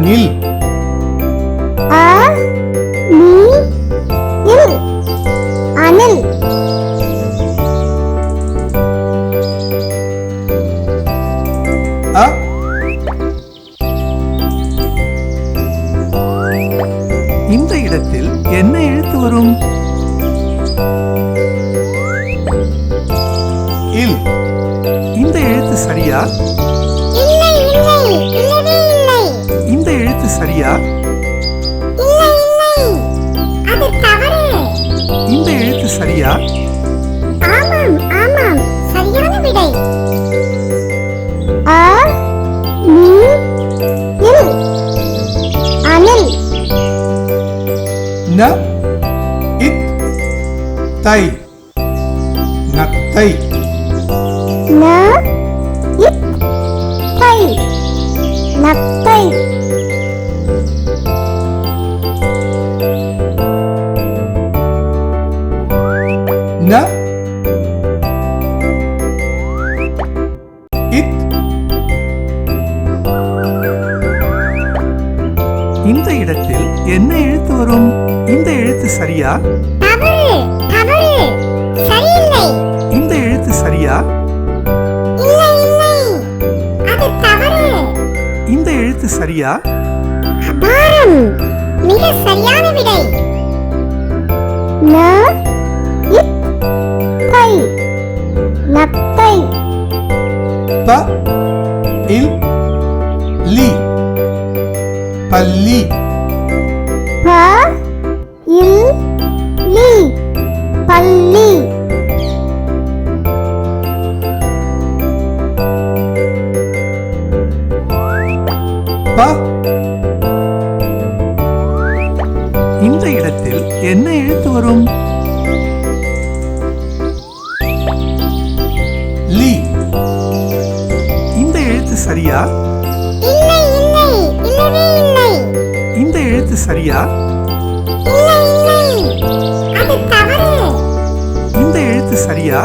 அணில். அணில். அ இந்த இடத்தில் என்ன எழுத்து வரும்? இல். இந்த எழுத்து சரியா? இல்லை இல்லை இல்லவே இல்லை. இந்த எழுத்து சரியா? இல்லை இல்லை அது தவறு. இந்த எழுத்து சரியா? ஆமாம் ஆமாம் சரியான விடை. அ நீ இல் அணில். ந இத் தை நத்தை. ந இத் தை நத்தை. ந இத். இந்த இடத்தில் என்ன எழுத்து வரும்? இந்த எழுத்து சரியா? தவறு தவறு சரியில்லை. இந்த எழுத்து சரியா? இல்லை இல்லை அது தவறு. இந்த எழுத்து சரியா? அபாரம் மிக சரியான விடை. ந இத் தை நத்தை. ப இல் லி பல்லி. ப இல் லி பல்லி. ப. இந்த இடத்தில் என்ன எழுத்து வரும்? லி. இந்த எழுத்து சரியா? இல்லை இல்லை இல்லவே இல்லை. இந்த எழுத்து சரியா? இல்லை இல்லை அது தவறு. இந்த எழுத்து சரியா?